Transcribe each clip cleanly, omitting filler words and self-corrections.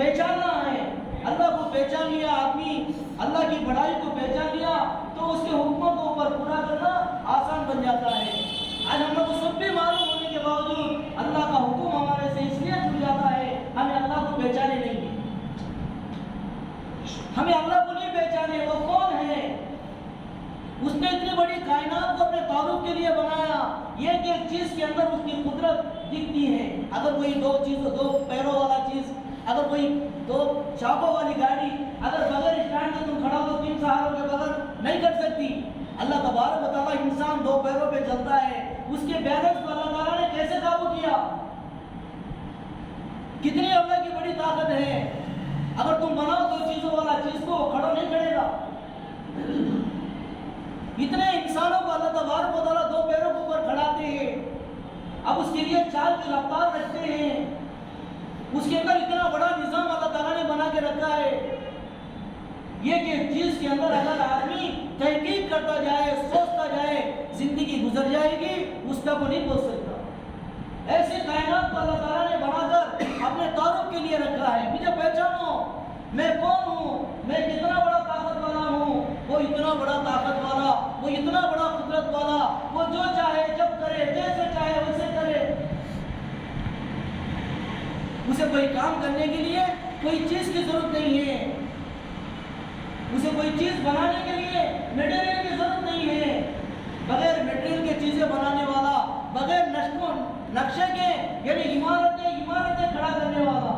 پہچاننا ہے. اللہ کو پہچان لیا آدمی, اللہ کی بڑائی کو پہچان لیا تو اس کے حکموں کو اوپر پورا کرنا آسان بن جاتا ہے. آج ہم لوگ کو سب بھی معلوم ہونے کے باوجود اللہ کا حکم ہمارے سے اس لیے چھوٹ جاتا ہے, ہمیں اللہ کو پہچانے نہیں ہے. ہمیں اللہ کو نہیں پہچانے وہ کون ہے. اس نے اتنی بڑی کائنات کو اپنے تعارف کے لیے بنایا. یہ کہ ایک چیز کے اندر اس کی قدرت دکھتی ہے. اگر کوئی دو پیروں والا چیز, اگر کوئی 2 چاکوں والی گاڑی اگر بغیر اسٹینڈ کے تم کھڑا ہو تو 3 سہاروں کے بغیر نہیں کر سکتی. اللہ تبارک و تعالیٰ انسان 2 پیروں پہ چلتا ہے, اس کے بیلنس کو اللہ تعالیٰ نے کیسے قابو کیا. کتنی اللہ کی بڑی طاقت ہے. اگر تم بناؤ 2 چیزوں والا چیز کو کھڑا نہیں کرے گا. اتنے انسانوں کو اللہ تبارک و تعالیٰ 2 پیروں کے اوپر کھڑاتے ہیں. اب اس کے لیے چال کی رفتار رکھتے ہیں. اس کے اندر اتنا بڑا نظام اللہ تعالیٰ نے بنا کے رکھا ہے. یہ کہ جس کے اندر اگر آدمی تحقیق کرتا جائے, سوچتا جائے, زندگی گزر جائے گی, اس کا وہ نہیں بول سکتا. ایسی کائنات کو اللہ تعالیٰ نے بنا کر اپنے تعارف کے لیے رکھا ہے. مجھے پہچانو میں کون ہوں, میں کتنا بڑا طاقت والا ہوں. وہ اتنا بڑا طاقت والا, وہ اتنا بڑا قدرت والا, وہ جو چاہے جب کرے, جیسے چاہے ویسے کرے. اسے کوئی کام کرنے کے لیے کوئی چیز کی ضرورت نہیں ہے. اسے کوئی چیز بنانے کے لیے میٹیریل کی ضرورت نہیں ہے. بغیر میٹیریل کی چیزیں بنانے والا, بغیر نقشے کے یعنی عمارتیں کھڑا کرنے والا.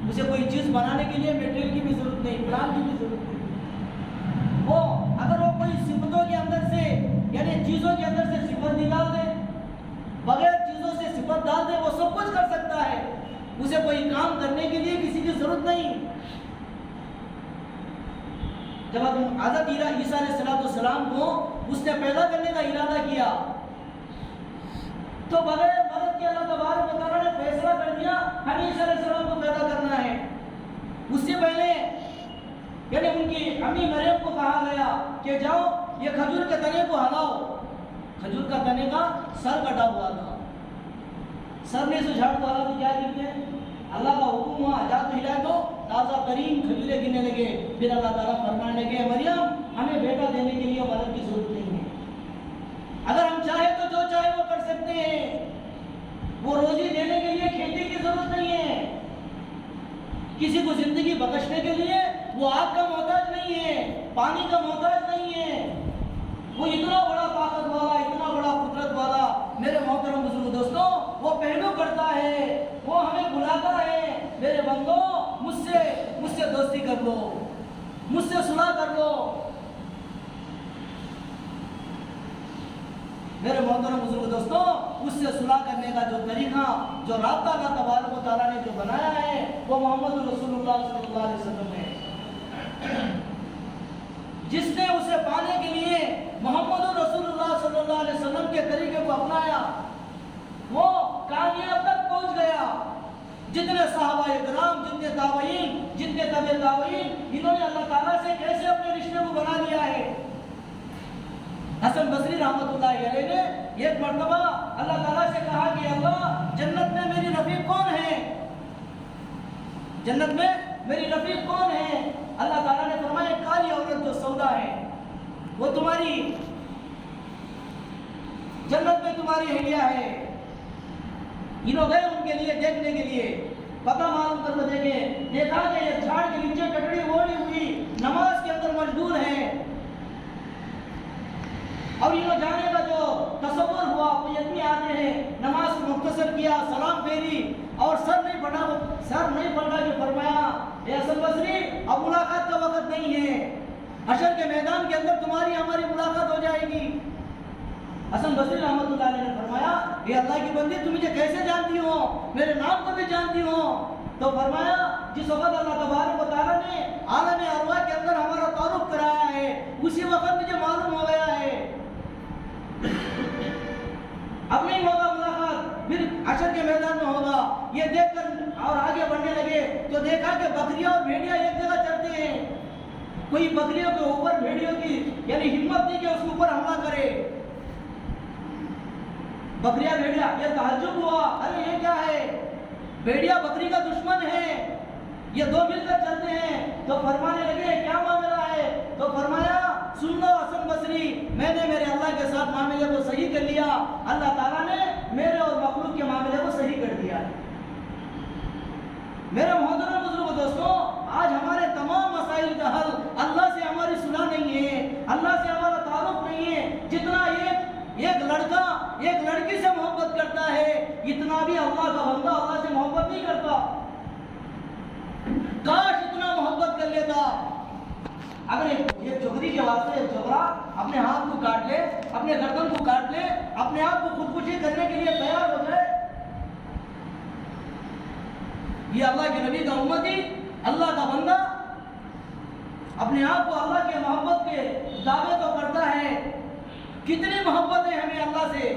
اسے کوئی چیز بنانے کے لیے میٹیریل کی بھی ضرورت نہیں, پلان کی بھی ضرورت نہیں. وہ اگر وہ کوئی صفتوں کے اندر سے یعنی چیزوں کے اندر سے صفت نکال دے, بغیر چیزوں سے صفت ڈال دے, وہ سب کچھ کر سکتا ہے. اسے کوئی کام کرنے کے لیے کسی کی ضرورت نہیں. جب حضرت عیسیٰ علیہ السلام کو اس نے پیدا کرنے کا ارادہ کیا تو بغیر مدد کے اللہ تبارک و تعالیٰ نے فیصلہ کر دیا ہمیں عیسیٰ علیہ السلام کو پیدا کرنا ہے. اس سے پہلے یعنی ان کی امی مریم کو کہا گیا کہ جاؤ یہ کھجور کے تنے کو ہلاؤ. کھجور کا تنے کا سر کٹا ہوا تھا. سر نے سے جھاڑ کو ہلا تو کیا گرتے ہیں, اللہ کا حکم ہوا جا تو ہلائے تو تازہ ترین کھجوریں گرنے لگے. پھر اللہ تعالیٰ فرمانے لگے مریم ہمیں بیٹا دینے کے لیے مدد کی ضرورت نہیں ہے. اگر ہم چاہیں تو جو چاہے وہ کر سکتے ہیں. وہ روزی دینے کے لیے کھیتی کی ضرورت نہیں ہے. کسی کو زندگی بخشنے کے لیے وہ آگ کا محتاج نہیں ہے, پانی کا محتاج نہیں ہے. وہ اتنا بڑا طاقت والا, اتنا بڑا قدرت والا. میرے محترم بزرگ دوستوں, وہ پہلو کرتا ہے, وہ ہمیں بلاتا ہے, میرے بندو مجھ سے دوستی کر لو, مجھ سے صلح کر لو. میرے محترم بزرگ دوستوں, اس سے صلح کرنے کا جو طریقہ, جو رابطہ اللہ تبارک و تعالیٰ نے جو بنایا ہے وہ محمد رسول اللہ صلی اللہ علیہ وسلم ہے. جس نے اسے پانے کے لیے محمد رسول اللہ صلی اللہ علیہ وسلم کے طریقے کو اپنایا وہ کامیاب تک پہنچ گیا. جتنے صحابہ کرام, جتنے تابعین, جتنے تبع تابعین, انہوں نے اللہ تعالیٰ سے کیسے اپنے رشتے کو بنا لیا ہے. حسن بصری رحمۃ اللہ علیہ نے ایک مرتبہ اللہ تعالیٰ سے کہا کہ اللہ جنت میں میری رفیق کون ہے, جنت میں میری رفیق کون ہے. اللہ تعالیٰ نے فرمایا کالی عورت جو سودا ہے وہ تمہاری جنت میں تمہاری اہلیہ ہے. انہوں گئے ان کے لیے دیکھنے کے لیے, پتہ معلوم کر دیکھیں, دیکھا کہ یہ جھاڑ کے نیچے ٹٹڑی اوڑھی ہوئی نماز کے اندر مشغول ہے. اور انہوں جانے کا جو تصور ہوا, کوئی آدمی آتے ہیں, نماز کو مختصر کیا, سلام پھیری اور سر نہیں پڑھا کہ فرمایا اے حسن بصری اب ملاقات کا وقت نہیں ہے, حشر کے میدان کے اندر تمہاری ہماری ملاقات ہو جائے گی. حسن بصری رحمۃ اللہ علیہ نے فرمایا اے اللہ کی بندی تم مجھے کیسے جانتی ہو, میرے نام کو بھی جانتی ہو. تو فرمایا جس وقت اللہ تبارک و تعالیٰ نے عالم ارواح کے اندر ہمارا تعارف کرایا ہے اسی وقت مجھے معلوم ہو گیا ہے. اب نہیں ہوگا ملاقات, پھر حشر کے میدان میں ہوگا. یہ دیکھ کر اور آگے بڑھنے لگے تو دیکھا کہ بکریاں اور بھیڑیاں ایک جگہ چلتے ہیں. کوئی بکریوں کے اوپر بھیڑیوں کی یعنی ہمت نہیں کہ اس کے اوپر حملہ کرے. بکریاں بھیڑیا, یہ تعجب ہوا, ارے یہ کیا ہے, بھیڑیا بکری کا دشمن ہے. یہ دو مل کر چلتے ہیں تو فرمانے لگے کیا معاملہ ہے؟ تو فرمایا سن لو حسن بصری، میں نے میرے اللہ کے ساتھ معاملے کو صحیح کر لیا، اللہ تعالیٰ نے میرے اور مخلوق کے معاملے کو صحیح کر دیا۔ میرے محترم بزرگ دوستوں، آج ہمارے تمام مسائل کا حل اللہ سے ہماری صلح نہیں ہے، اللہ سے ہمارا تعلق نہیں ہے۔ جتنا ایک لڑکا ایک لڑکی سے محبت کرتا ہے، اتنا بھی اللہ کا بندہ اللہ سے محبت نہیں کرتا۔ کاش اتنا محبت کر لیتا۔ اگر ایک چوکری کے واسطے ایک چھوکرا اپنے ہاتھ کو کاٹ لے، اپنے گردن کو کاٹ لے، اپنے آپ کو خودکشی کرنے کے لیے تیار ہو جائے، یہ اللہ کے نبی کا امتی، اللہ کا بندہ اپنے آپ کو اللہ کے محبت کے دعوے تو کرتا ہے۔ کتنی محبت ہے ہمیں اللہ سے۔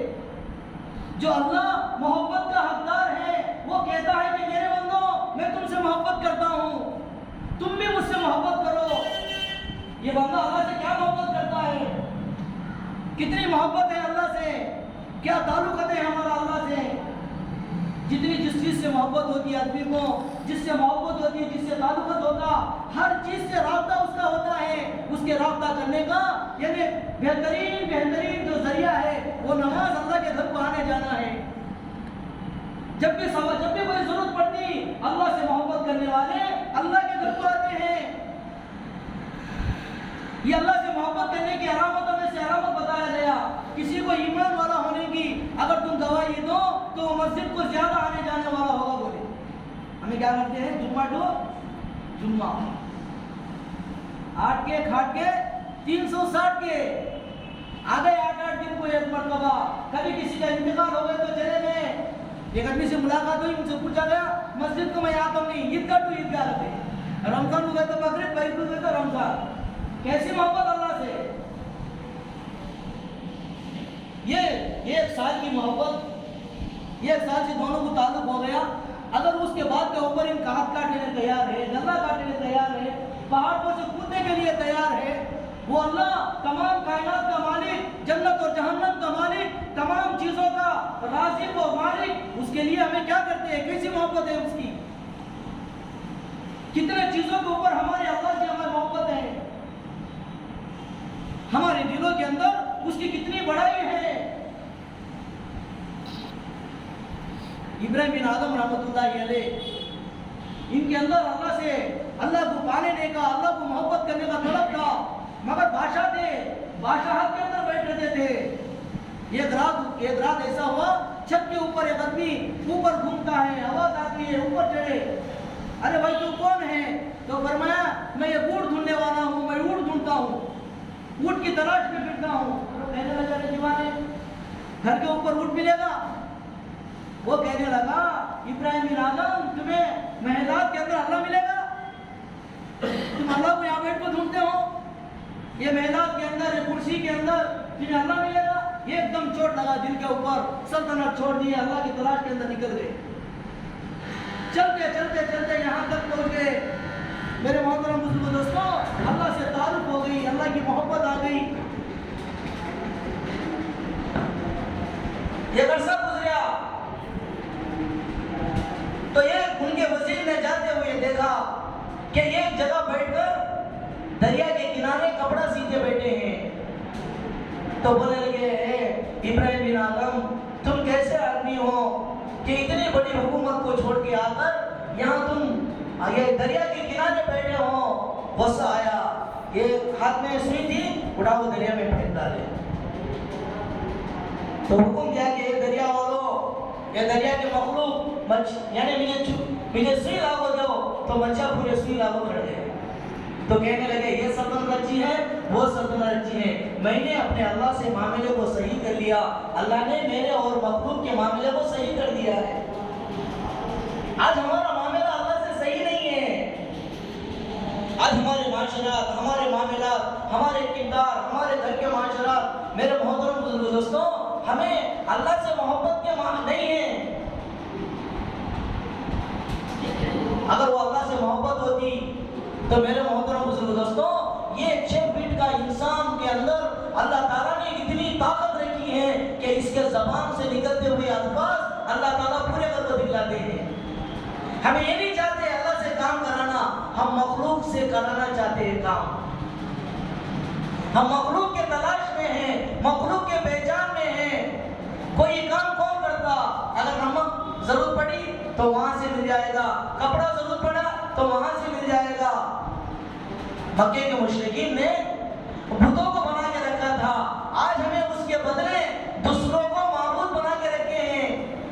جو اللہ محبت کا حقدار ہے وہ کہتا ہے کہ میرے بندوں میں تم سے محبت کرتا ہوں، تم بھی مجھ سے محبت کرو۔ یہ بندہ اللہ سے کیا محبت کرتا ہے، کتنی محبت ہے اللہ سے، کیا تعلقات ہے ہمارا اللہ سے۔ جتنی جس چیز سے محبت ہوتی ہے آدمی کو، جس سے محبت ہوتی ہے، جس سے تعلقات ہوتا، ہر چیز سے رابطہ اس کا ہوتا ہے۔ اس کے رابطہ کرنے کا یعنی بہترین جو ذریعہ ہے وہ نماز، اللہ کے گھر کو آنے جانا ہے۔ جب بھی کوئی ضرورت پڑتی، اللہ سے محبت کرنے والے اللہ کے گھر کو آتے ہیں۔ یہ اللہ سے محبت کرنے کی علامتوں میں سے علامت بتایا گیا۔ کسی کو ایمان والا ہونے کی اگر تم گواہی دو تو وہ مسجد کو زیادہ آنے جانے والا ہوگا۔ بولے ہمیں کیا کرتے ہیں، جمعہ ٹو جمعہ، 8 کے کھاٹ کے 360 کے آگے 8 دن کو ایک مرتبہ۔ کبھی کسی کا انتقال ہو گئے تو چلے گئے۔ ایک آدمی سے ملاقات ہوئی، مجھ سے پوچھا گیا مسجد کو میں آتا ہوں نہیں، عیدگاہ ٹو عیدگاہ رہتے ہیں، رمضان ہو گئے تو بقرعید، بقرعید ہو گئے تو رمضان۔ کیسی محبت اللہ سے۔ یہ 1 سال کی محبت، 1 سال سے دونوں کو تعلق ہو گیا۔ اگر اس کے بعد کے اوپر ان کا ہاتھ کاٹنے کے تیار ہے، گلا کاٹنے کے تیار ہے، پہاڑ پر سے کودنے کے لیے تیار ہے، وہ اللہ تمام کائنات کا مالک، جنت اور جہنم کا مالک، تمام چیزوں کا رازق و مالک، اس کے لیے ہمیں کیا کرتے ہیں، کیسی محبت ہے اس کی۔ کتنے چیزوں کے اوپر ہمارے اللہ سے ہمیں محبت ہے، ہمارے دلوں کے اندر اس کی کتنی بڑائی ہے۔ ابراہیم بن آدم رحمۃ اللہ علیہ، ان کے اندر اللہ سے اللہ کو پانے کا، اللہ کو محبت کرنے کا طلب تھا، مگر بادشاہ تھے، بادشاہت کے اندر بیٹھ رہتے تھے۔ ایک رات ایسا ہوا، چھت کے اوپر ایک آدمی اوپر گھومتا ہے، آواز آتی ہے اوپر چڑھے، ارے بھائی تو کون ہے؟ تو فرمایا میں یہ اونٹ ڈھونڈنے والا ہوں، میں اونٹ ڈھونڈتا ہوں، اونٹ کی تلاش میں پھرتا ہوں۔ تو کہنے لگا دیوانے گھر کے اوپر اونٹ ملے گا؟ وہ کہنے لگا ابراہیم بن آدم تمہیں محلات کے اندر اللہ ملے گا؟ تم اللہ کو یہاں بیٹھ کو ڈھونڈتے ہو، یہ محلات کے اندر، یہ کرسی کے اندر تمہیں اللہ ملے گا؟ ایک دم چوٹ لگا دل کے اوپر، سلطنت چھوڑ دی، اللہ کی تلاش کے اندر نکل گئے۔ چلتے چلتے چلتے یہاں تک پہنچ گئے۔ میرے محترم بزرگ دوستوں، اللہ سے تعلق ہو گئی، اللہ کی محبت آ گئی۔ یہ عرصہ گزریا تو ایک ان کے وزیر نے جاتے ہوئے دیکھا کہ ایک جگہ بیٹھ کر دریا کے کنارے کپڑا سیتے بیٹھے ہیں۔ تو بولنے لگے ابراہیم بن آدم تم کیسے آدمی ہو کہ اتنی بڑی حکومت کو چھوڑ کے آ کر یہاں تم یہ دریا کے کنارے بیٹھے ہو؟ غصہ آیا، ایک ہاتھ میں سوئی تھی، اٹھا وہ دریا میں پھینک ڈالے۔ تو حکم دیا کہ یہ دریا والو، یہ دریا کے مخلوق یعنی مجھے سوئی لاگو دو، تو مچھا پورے سوئی لاگو کر دے۔ تو کہنے لگے یہ سلطنت اچھی ہے، وہ سلطنت اچھی ہے، میں نے اپنے اللہ سے معاملے کو صحیح کر لیا، اللہ نے میرے اور مخلوق کے معاملے کو صحیح کر دیا ہے۔ آج ہمارا معاملہ اللہ سے صحیح نہیں ہے۔ آج ہمارے معاشرات، ہمارے معاملات، ہمارے کردار، ہمارے گھر کے معاشرات، میرے محترم بزرگ دوستوں، ہمیں اللہ سے محبت کے نہیں ہے۔ اگر وہ اللہ سے محبت ہوتی تو میرے محترم بزرگ دوستوں، یہ 6 فٹ کا انسان کے اندر اللہ تعالیٰ نے اتنی طاقت رکھی ہے کہ اس کے زبان سے نکلتے ہوئے الفاظ اللہ تعالیٰ پورے کر کو دکھلاتے ہیں۔ ہمیں یہ نہیں چاہتے اللہ سے کام کرانا، کرانا چاہتے ہیں کام. ہم مخلوق کے تلاش میں ہیں, مخلوق کے پہچان میں ہیں. کوئی کام کون کرتا؟ اگر نمک ضرورت پڑی تو وہاں سے مل جائے گا, کپڑا ضرورت پڑا تو وہاں سے مل جائے گا. مکے کے مشرکین نے بتوں کو بنا کے رکھا تھا, آج ہمیں اس کے بدلے دوسروں کو معبود بنا کے رکھے ہیں.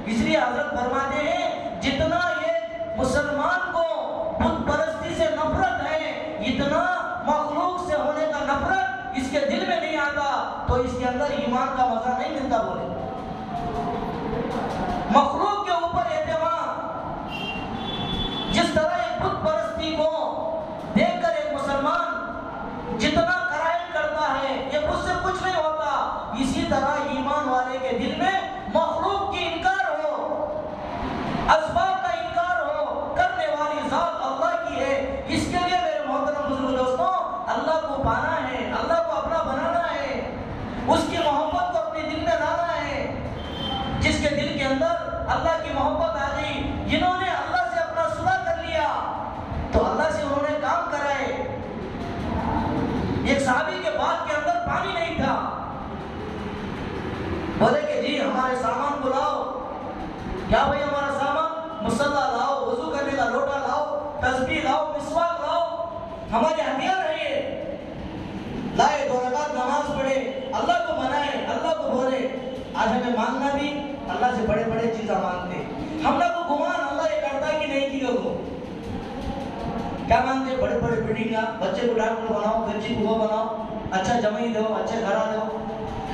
اس لیے حضرت فرماتے ہیں جتنا یہ مسلمان کو بت پرستی سے نفرت ہے, اتنا مخلوق سے ہونے کا نفرت اس کے دل میں نہیں آتا تو اس کے اندر ایمان کا مزہ نہیں ملتا. بولے مخلوق کے اوپر اعتماد, جس طرح ایک بت پرستی کو دیکھ کر ایک مسلمان جتنا قرائن کرتا ہے یہ مجھ سے کچھ نہیں ہوتا, اسی طرح ایمان والے کے دل میں مخلوق کی انکار ہو, اسباب کا انکار ہو, کرنے والی ذات اللہ کی ہے. اس کے لیے میرے محترم بزرگ دوستوں, اللہ کو پانا ہے, اللہ کو اپنا بنانا ہے, اس کی محبت کو اپنے دل میں لانا ہے. جس کے دل کے اندر اللہ کی محبت آ گئی, جنہوں نے اللہ سے اپنا صلح کر لیا تو اللہ سے انہوں نے کام کرائے. ایک صحابی کے باغ کے اندر پانی نہیں تھا, بولے کہ جی ہمارے سامان کو لاؤ. کیا بھائی ہمارا سامان؟ مصلی لاؤ, وضو کرنے کا لوٹا لاؤ, تسبیح لاؤ, مسواک لاؤ, ہمارے ہتھیار ہے یہ. لائے, 2 رکعت نماز پڑھے, اللہ کو منائے, اللہ کو بولے. آج ہمیں مانگنا بھی اللہ سے بڑے بڑے چیزیں مانگتے. ہم لوگ کو گمان اللہ یہ کرتا کہ نہیں کیا وہ کیا مانگتے؟ بڑے بڑے بلڈنگ, بچے کو ڈاکٹر بناؤ, بچی کو وہ بناؤ, اچھا جمعی دو, اچھے گھر دو.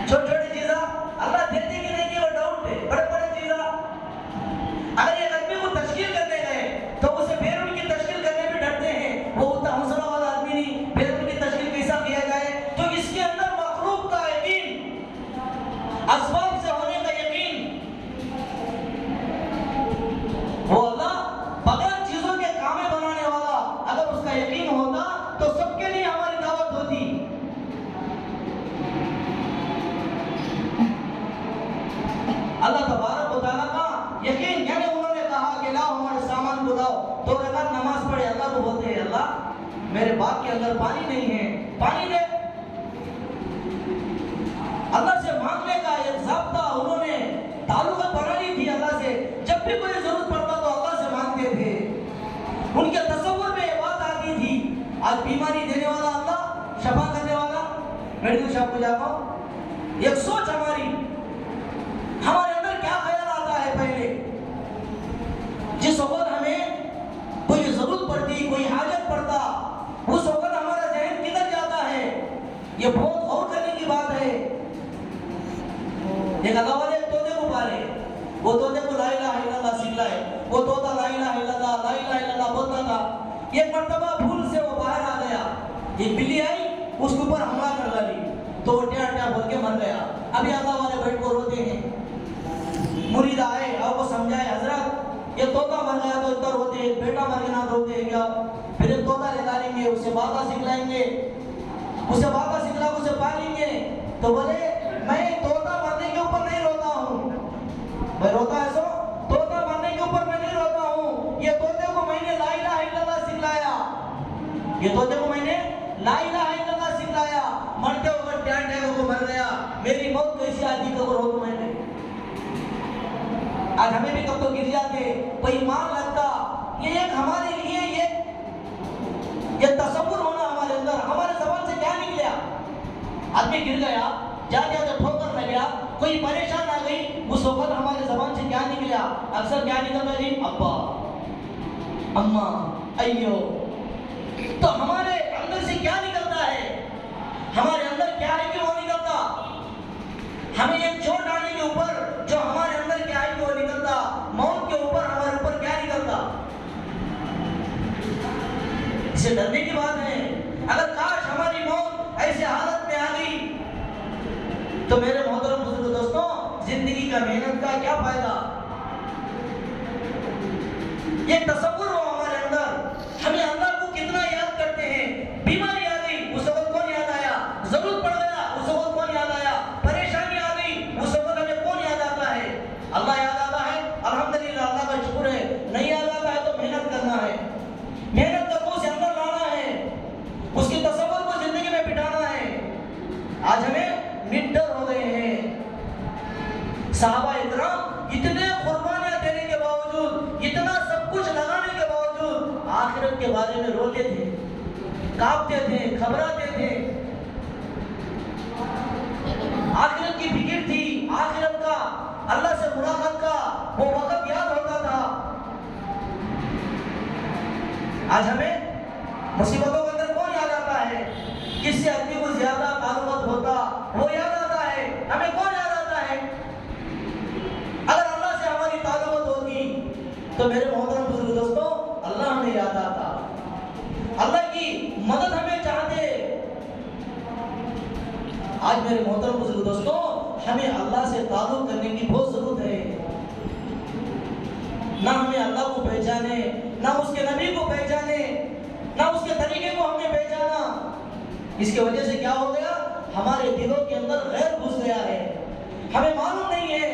چھوٹی چھوٹی چیزیں اللہ دیتے کہ نہیں کہ وہ ڈاؤٹ ہے. بڑے بڑے چیزیں اگر ایک آدمی کو تشکیل کرنے گئے تو اسے پھر ان کی تشکیل کرنے میں ڈرتے ہیں, وہ اتنا حوصلہ والا آدمی نہیں, پھر ان کی تشکیل کیسا کیا جائے. تو اس کے اندر مخلوق کا یقین, اسباب سے ہونے کا یقین, وہ اللہ بغیر چیزوں کے کامیں بنانے والا اگر اس کا یقین ہوتا تو سب کے لیے ہماری دعوت ہوتی. اللہ تبارک و تعالیٰ کا یقین, یعنی انہوں نے کہا کہ لاؤ ہمارے سامان کو لاؤ, 2 رکعت نماز پڑھے. اللہ کو بولتے ہیں اللہ میرے باغ کے اندر پانی نہیں ہے, پانی دے. اللہ سے مانگنے کا ایک ضابطہ انہوں نے تعلقات بنا لی تھی اللہ سے. جب بھی کوئی ضرورت پڑتا تو اللہ سے مانگتے تھے. ان کے تصور میں یہ بات آتی تھی. آج بیماری دینے والا اللہ, شفا کرنے والا, میڈیکل شاپ کو جاؤ, ایک سوچ ہمارے اندر کیا خیال آتا ہے. پہلے جس وقت ہمیں کوئی ضرورت پڑتی, کوئی حاجت پڑتا, اس وقت ہمارا ذہن کدھر جاتا ہے؟ یہ بہت غور کرنے کی بات ہے. ایک اللہ والے ایک طوطے کو پالے, وہ طوطے کو لا الہ الا اللہ سکھلائے. وہ طوطا لا الہ الا اللہ, لا الہ الا اللہ بولتا تھا. ایک مرتبہ بھول سے وہ باہر آ گیا, ایک بلی آئی اس کے اوپر حملہ کر ڈالی تو وہ ٹیا ٹیا بول کے مر گیا. ابھی اللہ والے بیٹھ کو روتے ہیں. مرید آئے اور وہ سمجھائے حضرت یہ طوطا مر گیا تو ادھر روتے ہیں, بیٹا مر گیا تو روتے ہیں کیا؟ پھر ایک طوطا نکالیں گے, اسے باتیں سکھلائیں گے, اسے باتیں سکھلا کے اسے پالیں گے. تو بولے میں طوطا مرنے کے اوپر نہیں روتا ہوں. میں روتا ہے سو طوطا مرنے کے اوپر میں نہیں روتا ہوں. یہ طوطے کو میں نے لا الہ الا اللہ سکھلایا, یہ طوطے کو میں نے لا الہ الا اللہ سکھلایا. مرتے وقت ٹیا ٹیا کو مر گیا, میری موت کیسی آتی تو رو تو میں نے. آج ہمیں بھی کب تو گر جاتے, کوئی ایمان لگتا. یہ ایک ہمارے لیے یہ تصور ہونا ہمارے اندر, ہمارے زبان سے کیا نکلیا؟ آدمی گر گیا, جاتے جاتے ٹھوکر لگ گیا, کوئی پریشان آ گئی, اس وقت ہمارے زبان سے کیا نکلیا؟ اکثر کیا نکلتا جی؟ ابا, اماں, ایو. تو ہمارے اندر سے کیا نکلتا ہے؟ ہمارے اندر کیا ہے کہ وہ نکلتا؟ ہمیں ایک چوٹ آنے کے اوپر جو ہمارے اندر کیا ہے کہ وہ نکلتا, موت کے اوپر ہمارے اوپر کیا نکلتا؟ اسے ڈرنے کی بات ہے. اگر کاش ہماری موت ایسے حالت میں آ گئی تو میرے محترم بزرگ دوستوں, زندگی کا محنت کا کیا فائدہ؟ یہ تصور ہو ہمارے اندر, ہمیں اللہ کو کتنا یاد کرتے ہیں. بیماری آ گئی اس وقت کون یاد آیا؟ ضرورت پڑ گیا اس وقت کون یاد آیا؟ پریشانی آ گئی اس وقت ہمیں کون یاد آتا ہے؟ اللہ یاد آتا ہے, الحمدللہ اللہ کا شکر ہے. نہیں یاد آتا ہے تو محنت کرنا ہے, محنت کا بوجھ اندر لانا ہے. آج ہمیں نڈر ہو گئے ہیں. صحابہ اکرام اتنے قربانیاں دینے کے باوجود، اتنا سب کچھ لگانے کے باوجود آخرت کے بارے میں روتے تھے، کانپتے تھے، گھبراتے تھے. آخرت کی فکر تھی، آخرت کا، اللہ سے ملاقات کا وہ وقت یاد ہوتا تھا. آج ہمیں مصیبتوں کے اندر کون یاد آتا ہے؟ جس سے آدمی کو زیادہ تعلقات ہوتا وہ یاد آتا ہے. ہمیں کون یاد آتا ہے؟ اگر اللہ سے ہماری تعلقات ہوتی تو میرے محترم بزرگ دوستوں اللہ ہمیں یاد آتا، اللہ کی مدد ہمیں چاہتے. آج میرے محترم بزرگ دوستوں ہمیں اللہ سے تعلق کرنے کی بہت ضرورت ہے. نہ ہمیں اللہ کو پہچانے، نہ اس کے نبی کو پہچانے، نہ اس کے طریقے کو ہم نے پہچانا. اس کی وجہ سے کیا ہو گیا؟ ہمارے دلوں کے اندر غیر گھس گیا ہے. ہمیں معلوم نہیں ہے،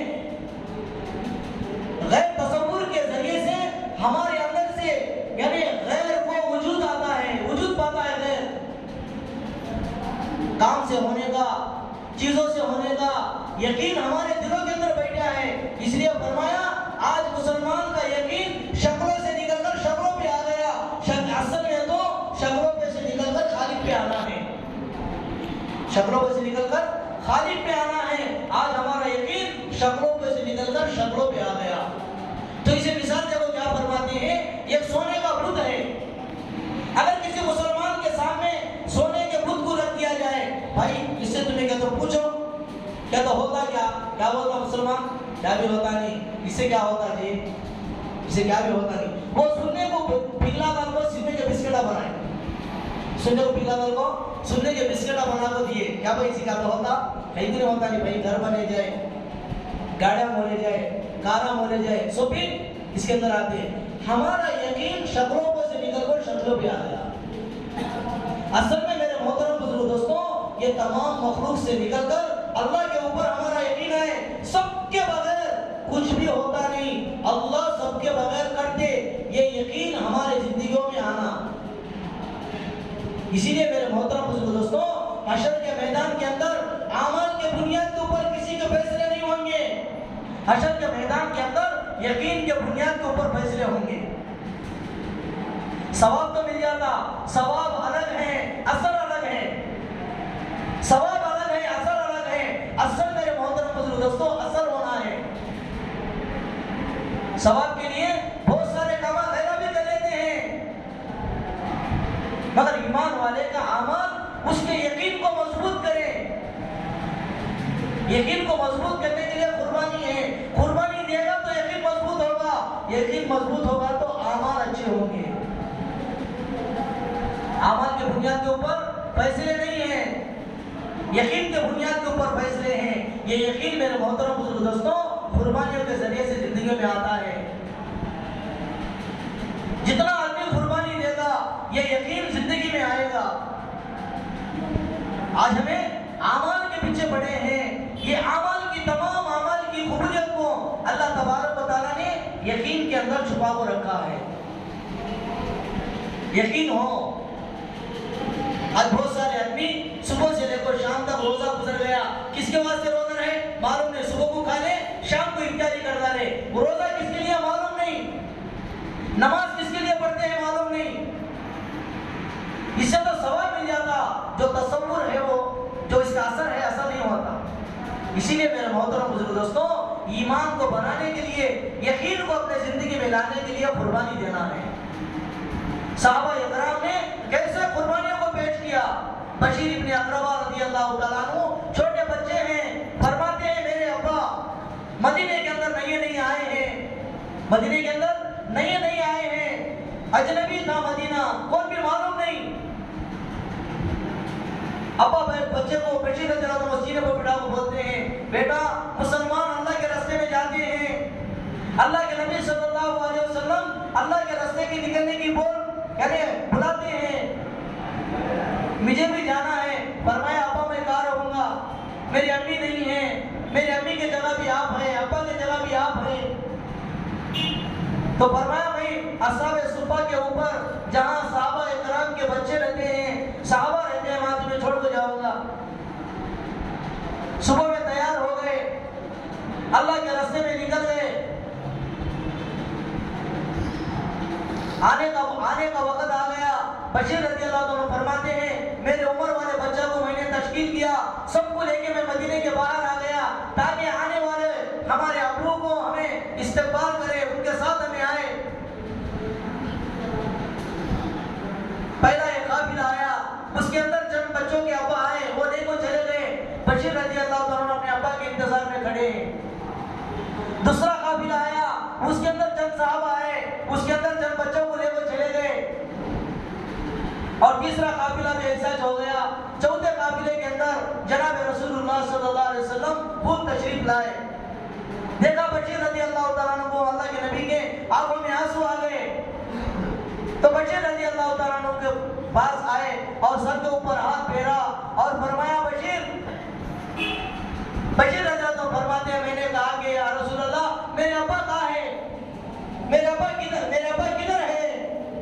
غیر تصور کے ذریعے سے ہمارے اندر سے یعنی غیر کو وجود آتا ہے، وجود پاتا ہے غیر. کام سے ہونے کا، چیزوں سے ہونے کا یقین ہمارے دلوں کے اندر بیٹھا ہے. اس لیے فرمایا آج مسلمان کا یقین شکلوں سے نکل کر شکلوں پہ آ گیا. اصل میں تو شکلوں پہ سے نکل کر خالق پہ آنا ہے، شکلوں پہ سے نکل کر خالق پہ آنا ہے. آج ہمارا یقین شکلوں پہ سے نکل کر شکلوں پہ آ گیا. تو اسے مثال دیکھو کیا فرماتے ہیں، ایک سونے کا بت ہے. اگر کسی مسلمان کے سامنے سونے کے بت کو رکھ دیا جائے، بھائی اس سے تمہیں کیا تو پوچھو کیا تو ہوتا، کیا ہوتا مسلمان؟ کیا بھی ہوتا نہیں. اس سے کیا ہوتا جی؟ اس سے کیا بھی ہوتا نہیں. وہ سننے کو پگھلا کر کو سننے کے بسکٹا بنائے، سننے کو پگھلا کر کو سننے کے بسکٹا بنا کو دیے. کیا بھائی اسی کیا تو ہوتا؟ کہیں نہیں ہوتا نہیں. بھائی گھر بنے جائے، گاڑیاں مولے جائے، کاراں مولے جائے، سو پھر اس کے اندر آتے ہیں. ہمارا یقین شکلوں پر سے نکل کر شکلوں پہ آ گیا. اصل میں میرے محترم بزرگ دوستوں یہ تمام مخلوق سے نکل کر اللہ کے اوپر ہمارا یقین ہے. سب کے بغیر کچھ بھی ہوتا نہیں، اللہ سب کے بغیر کرتے، یہ یقین ہمارے زندگیوں میں آنا. اسی لیے میرے محترم بزرگ دوستوں حشر کے میدان کے اندر اعمال کے بنیاد کے اوپر کسی کے فیصلے نہیں ہوں گے. حشر کے میدان کے اندر یقین کے بنیاد کے اوپر فیصلے ہوں گے. ثواب تو مل جاتا، ثواب الگ ہے، اثر الگ ہے. ثواب الگ ہے، اثر الگ ہے. اصل میرے محترم بزرگ دوستوں اثر ہونا ہے. ثواب کے لیے بہت سارے کام غیرہ بھی کر لیتے ہیں، مگر ایمان والے کا عمل اس کے یقین کو مضبوط کرے. یقین کو مضبوط کرنے کے لیے قربانی ہے. قربانی دے گا تو یقین مضبوط ہوگا، یقین مضبوط ہوگا تو اعمال اچھے ہوں گے. اعمال کے بنیاد کے اوپر فیصلے نہیں ہیں، یقین کے بنیاد کے اوپر فیصلے ہیں. یہ یقین میرے محترم بزرگ دوستوں قربانیوں کے ذریعے سے زندگی میں آتا ہے. جتنا آدمی قربانی دے گا یہ یقین زندگی میں آئے گا. آج ہمیں اعمال کے پیچھے پڑے ہیں. یہ اعمال کی تمام اعمال کی قبولیت کو اللہ تبارک و تعالیٰ نے یقین کے اندر چھپا کو رکھا ہے. یقین ہو. آج بہت سارے آدمی صبح سے لے کر شام تک روزہ گزر گیا، کس کے واسطے روزہ رہے معلوم نہیں. صبح کو کھا لے، شام کو افطاری کرتا رہے. وہ روزہ کس کے لیے معلوم نہیں، نماز کس کے لیے پڑھتے ہیں معلوم نہیں. اس سے تو ثواب مل جاتا، جو تصور ہے وہ جو اس کا اثر ہے اثر نہیں ہوتا. اسی لیے میرے محترم بزرگ دوستوں ایمان کو بنانے کے لیے، یقین کو اپنے زندگی میں لانے کے لیے قربانی دینا ہے. صحابہ اکرام نے کیسے قربانیوں کو پیش کیا. بشیر ابن اقربہ رضی اللہ تعالیٰ عنہ چھوٹے بچے ہیں، فرماتے ہیں میرے ابا مدینے کے اندر نئے آئے ہیں، مدینے کے اندر نئے آئے ہیں، اجنبی تھا مدینہ، کون بھی معلوم نہیں. ابا بچے کو پیچھے سے چلا تو سینے پر بٹھا کو بولتے ہیں بیٹا مسلمان اللہ کے راستے میں جاتے ہیں، اللہ کے نبی صلی اللہ علیہ وسلم اللہ کے راستے کی نکلنے کی بلاتے ہیں، مجھے بھی جانا ہے. فرمایا ابا میں کہاں رہوں گا، میری امی نہیں ہے، میری امی کی جگہ بھی آپ ہیں، ابا کی جگہ بھی آپ ہیں. تو فرمایا بھائی اصحاب صفہ کے اوپر جہاں صحابہ اکرام کے بچے رہتے ہیں، صحابہ رہتے ہیں، وہاں تمہیں چھوڑ کے جاؤں گا. اللہ کے راستے میں نکل گئے. آنے کا وقت آ گیا. بشیر رضی اللہ عنہ فرماتے ہیں میرے عمر والے بچہ کو میں نے تشکیل کیا, سب کو لے کے میں مدینے کے باہر آ گیا تاکہ آنے والے ہمارے ابو کو ہمیں استقبال کرے, ان کے ساتھ ہمیں آئے. پہلا ایک قافلہ آیا, اس کے اندر چند بچوں کے ابا آئے, وہ لے کو چلے گئے. بشیر رضی اللہ عنہ اپنے ابا کے انتظار میں کھڑے ہیں. دوسرا قافلہ آیا, اس کے اندر چند صحابہ آئے, اس کے اندر چند بچوں کو لے کو چلے گئے. اور تیسرا قافلہ بھی ایسا ہو گیا. چوتھے قافلے کے اندر جناب رسول اللہ صلی اللہ علیہ وسلم خود تشریف لائے. دیکھا بشیر رضی اللہ تعالیٰ عنہ کو اللہ کے نبی کے آنکھوں میں آنسو آ گئے. تو بشیر رضی اللہ تعالیٰ عنہ کے پاس آئے اور سر کے اوپر ہاتھ پھیرا اور فرمایا بشیر رضی اللہ عنہ فرماتے ہیں میں نے کہا کہ یا رسول اللہ میرے ابا کہاں ہے, میرے ابا کدھر ہے.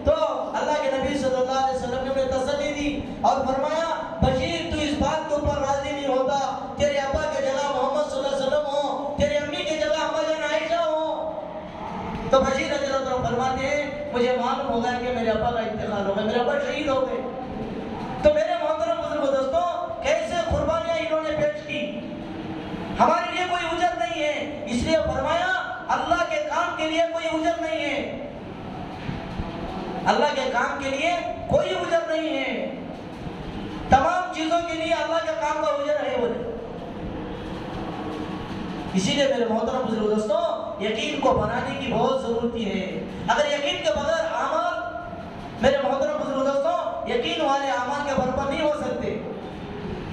تو اللہ کے نبی صلی اللہ علیہ وسلم نے انہیں تسلی دی اور فرمایا بشیر تو اس بات کے اوپر راضی نہیں ہوتا, تیرے ابا کی جگہ محمد صلی اللہ علیہ وسلم ہو, تیری امی کی جگہ اما جان عائشہ ہو. تو بشیر رضی اللہ عنہ فرماتے ہیں مجھے معلوم ہو گیا کہ میرے ابا کا انتقال ہو گیا, میرے ابا شہید ہو گئے. تو میرے محترم بزرگوں دوستوں کیسے قربانیاں انہوں نے پیش کی, ہمارے لیے کوئی اجر نہیں ہے. اس لیے فرمایا اللہ کے کام کے لیے کوئی اجر نہیں ہے, اللہ کے کام کے لیے کوئی اجر نہیں ہے. تمام چیزوں کے لیے اللہ کے کام کا اجر ہے. اسی لیے میرے محترم بزرگ دوستوں یقین کو بنانے کی بہت ضرورت ہے. اگر یقین کے بغیر اعمال, میرے محترم بزرگ دوستوں یقین والے اعمال کے برپر نہیں ہو سکتے.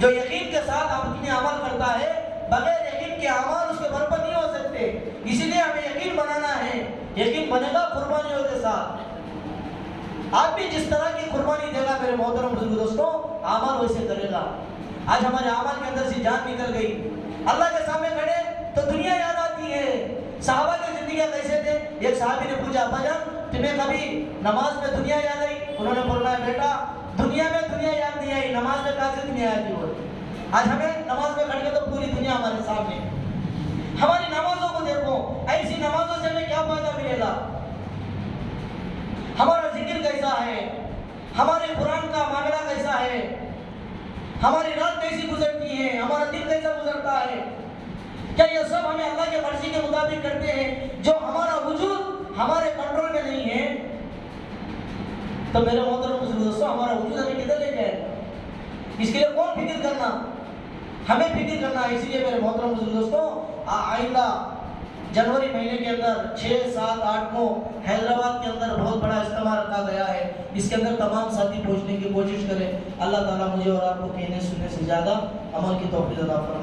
جو یقین کے ساتھ اپنے عمل کرتا ہے بغیر یقین کے اعمال اس کے برپر نہیں ہو سکتے. اسی لیے ہمیں یقین بنانا ہے. یقین بنے گا قربانیوں کے ساتھ. آپ بھی جس طرح کی قربانی دے گا میرے محترم بزرگ دوستوں اعمال ویسے کرے گا. آج ہمارے اعمال کے اندر سے جان نکل گئی, اللہ کے سامنے کھڑے تو دنیا یاد آتی ہے. صحابہ کی زندگیاں کیسے تھے؟ ایک صحابی نے پوچھا ابا جان تمہیں کبھی نماز میں دنیا یاد آئی؟ انہوں نے فرمایا بیٹا دنیا میں دنیا یاد نہیں آئی, نماز میں کہاں سے دنیا یاد ہوئی. آج ہمیں نماز میں کھڑ کے تو پوری دنیا ہمارے سامنے. ہماری نمازوں کو دیکھو, ایسی نمازوں سے ہمیں کیا فائدہ ملے گا. ہمارا ذکر کیسا ہے, ہمارے قرآن کا معاملہ کیسا ہے, ہماری رات کیسی گزرتی ہے, ہمارا دن کیسا گزرتا ہے. کیا یہ سب ہمیں اللہ کے مرضی کے مطابق کرتے ہیں؟ جو ہمارا وجود ہمارے کنٹرول میں نہیں ہے تو میرے محترم بزرگ دوستوں ہمارا وجود ہمیں کدھر لے جائے گا. اس کے لیے کون فکر کرنا, ہمیں فکر کرنا ہے. اسی لیے میرے محترم بزرگ دوستوں آئندہ جنوری مہینے کے اندر 6, 7, 8 کو حیدرآباد کے اندر بہت بڑا اجتماع رکھا گیا ہے. اس کے اندر تمام ساتھی پہنچنے کی کوشش کریں. اللہ تعالیٰ مجھے اور آپ کو کہنے سننے سے زیادہ عمل کی توفیق عطا فرمائے.